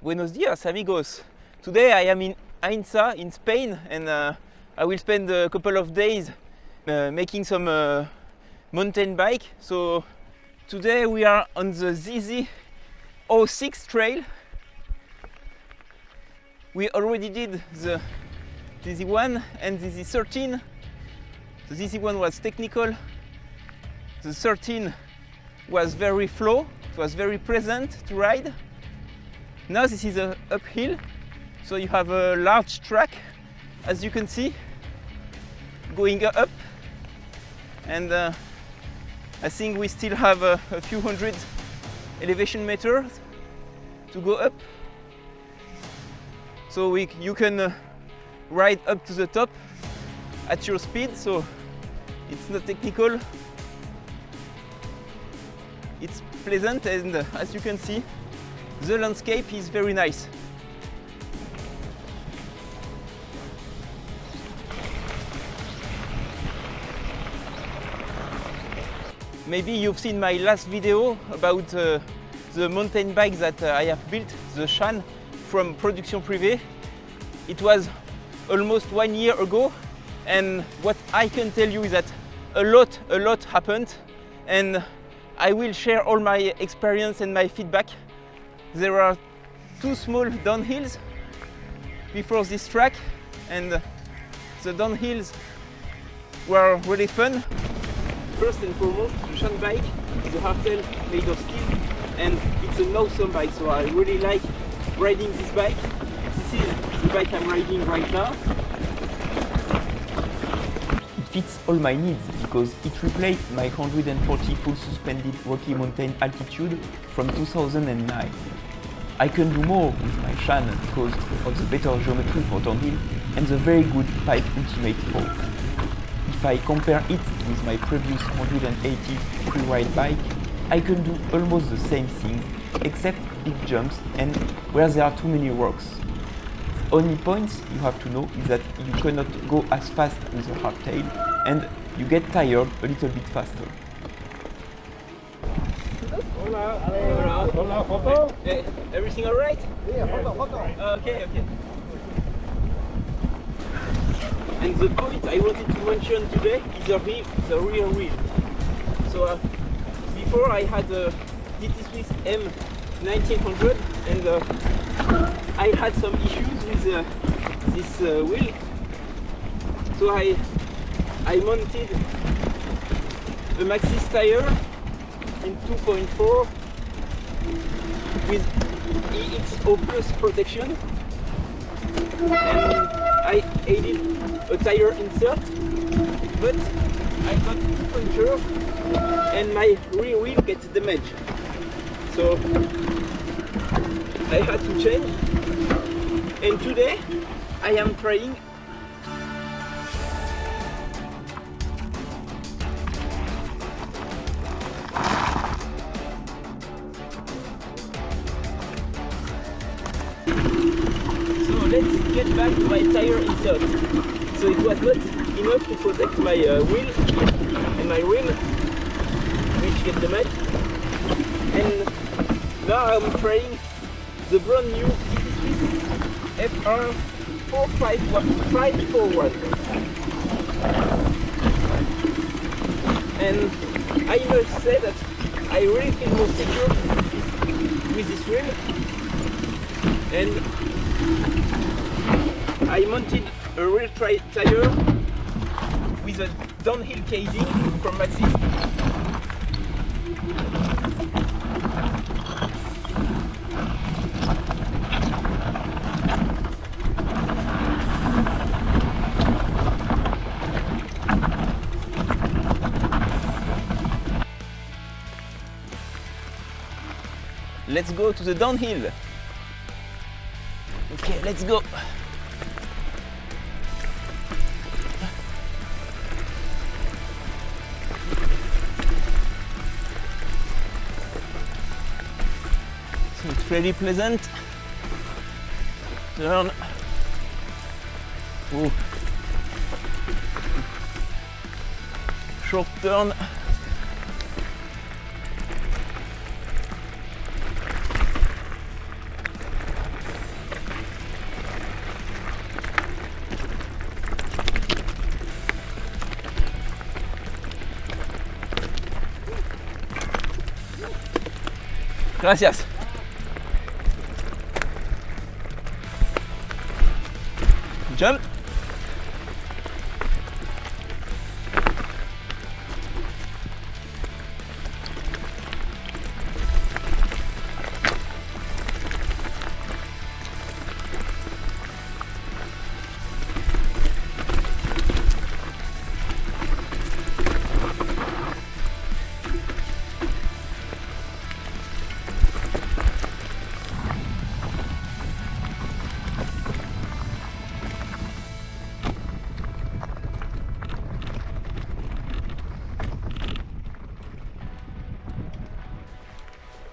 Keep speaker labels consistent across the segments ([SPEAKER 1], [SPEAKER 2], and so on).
[SPEAKER 1] Buenos dias, amigos. Today I am in Ainsa in Spain, and I will spend a couple of days making some mountain bike. So today we are on the ZZ06 trail. We already did the ZZ1 and ZZ13. The ZZ1 was technical. The 13 was very flow. It was very pleasant to ride. Now this is a uphill, so you have a large track, as you can see, going up, and I think we still have a few hundred elevation meters to go up. So you can ride up to the top at your speed, so it's not technical. It's pleasant, and as you can see, the landscape is very nice. Maybe you've seen my last video about the mountain bike that I have built, the Shan from Production Privee. It was almost 1 year ago, and what I can tell you is that a lot happened, and I will share all my experience and my feedback. There are 2 small downhills before this track, and the downhills were really fun. First and foremost, the Shan bike is a hardtail made of steel, and it's an awesome bike, so I really like riding this bike. This is the bike I'm riding right now. It fits all my needs because it replaced my 140 full suspended Rocky Mountain altitude from 2009. I can do more with my Shan because of the better geometry for downhill and the very good pipe ultimate fork. If I compare it with my previous 180 free-ride bike, I can do almost the same things except big jumps and where there are too many rocks. The only points you have to know is that you cannot go as fast with a hardtail and you get tired a little bit faster.
[SPEAKER 2] Hola. Hola, Joto.
[SPEAKER 1] Everything all right?
[SPEAKER 2] Yeah, Joto.
[SPEAKER 1] Okay. And the point I wanted to mention today is the rear wheel. So before I had a DT Swiss M1900, and I had some issues with this wheel. So I mounted a Maxxis tire in 2.4 with EXO Plus protection, and I added a tire insert, but I got 2 punctures and my rear wheel gets damaged. So I had to change, and today I am trying let's get back to my tire insert. So it was not enough to protect my wheel and my rim, which get damaged. And now I'm trying the brand new DT Swiss FR541. And I must say that I really feel more secure with this wheel. And I mounted a rear tire with a downhill casing from Maxxis. Let's go to the downhill. Okay, let's go. So it's pretty pleasant. Turn. Ooh. Short turn. Gracias. Jump.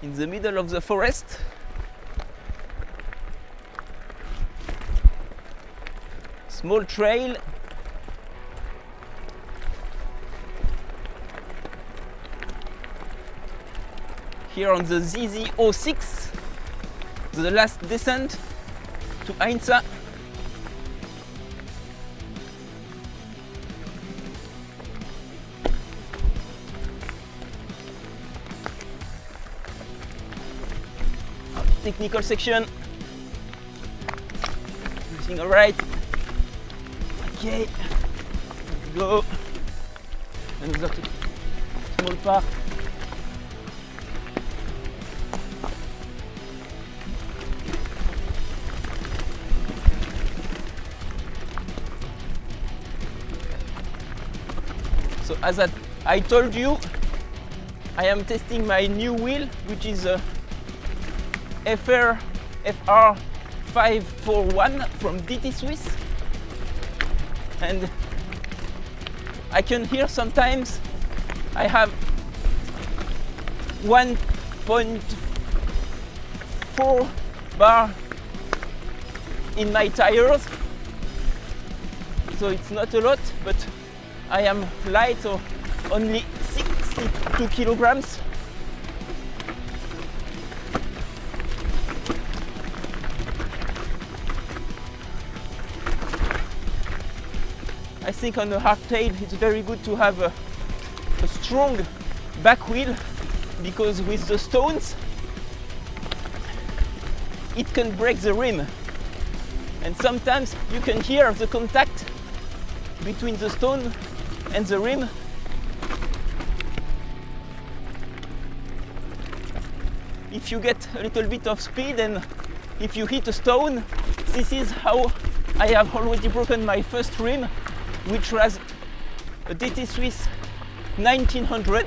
[SPEAKER 1] In the middle of the forest. Small trail. Here on the ZZ06, the last descent to Ainsa. Technical section. Everything all right? Okay. Let's go. Another small part. So as I told you, I am testing my new wheel, which is a FR541 from DT Swiss, and I can hear sometimes I have 1.4 bar in my tires, so it's not a lot, but I am light, so only 62 kilograms. I think on a hardtail it's very good to have a strong back wheel, because with the stones it can break the rim, and sometimes you can hear the contact between the stone and the rim. If you get a little bit of speed and if you hit a stone, this is how I have already broken my first rim, which was a DT Swiss 1900.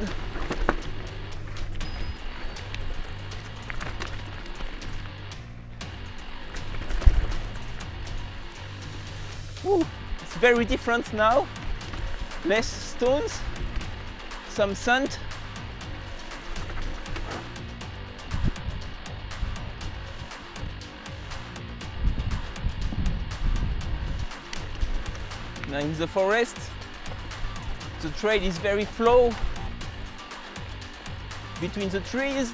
[SPEAKER 1] Woo, it's very different now. Less stones, some sand. Now in the forest, the trail is very flow between the trees.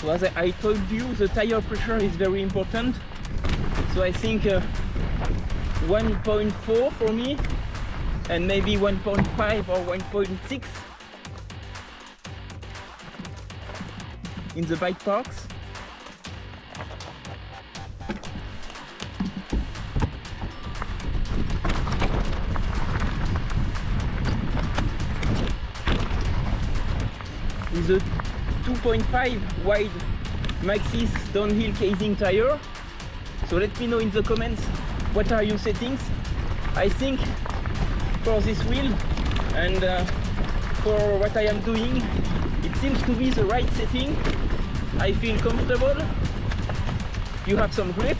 [SPEAKER 1] So as I told you, the tire pressure is very important. So I think 1.4 for me, and maybe 1.5 or 1.6 in the bike parks. With a 2.5 wide Maxxis downhill casing tire. So let me know in the comments what are your settings. I think for this wheel and for what I am doing, it seems to be the right setting. I feel comfortable. You have some grip.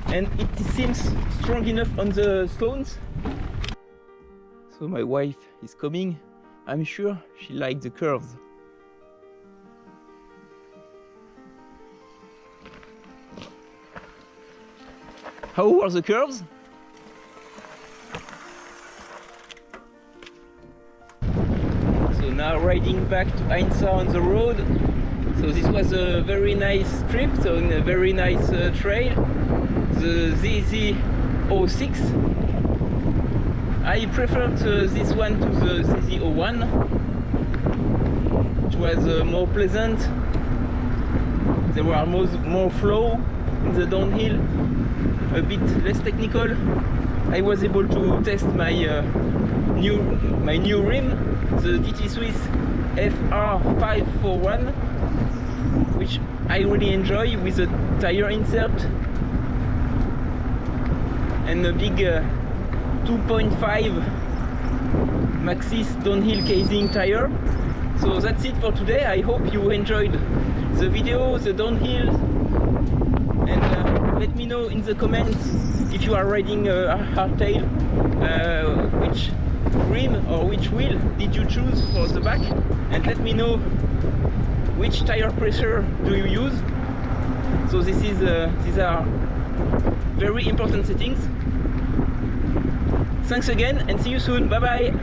[SPEAKER 1] And it seems strong enough on the stones. So my wife is coming. I'm sure she likes the curves. How are the curves? So now riding back to Ainsa on the road. So this was a very nice trip, so in a very nice trail, the ZZ06. I preferred this one to the ZZ01, which was more pleasant. There were more flow in the downhill, a bit less technical. I was able to test my new rim, the DT Swiss FR541, which I really enjoy, with a tire insert and a big 2.5 Maxxis downhill casing tire. So that's it for today. I hope you enjoyed the video, the downhill, and let me know in the comments if you are riding a hardtail, which rim or which wheel did you choose for the back, and let me know which tire pressure do you use. So these are very important settings. Thanks again and see you soon. Bye bye.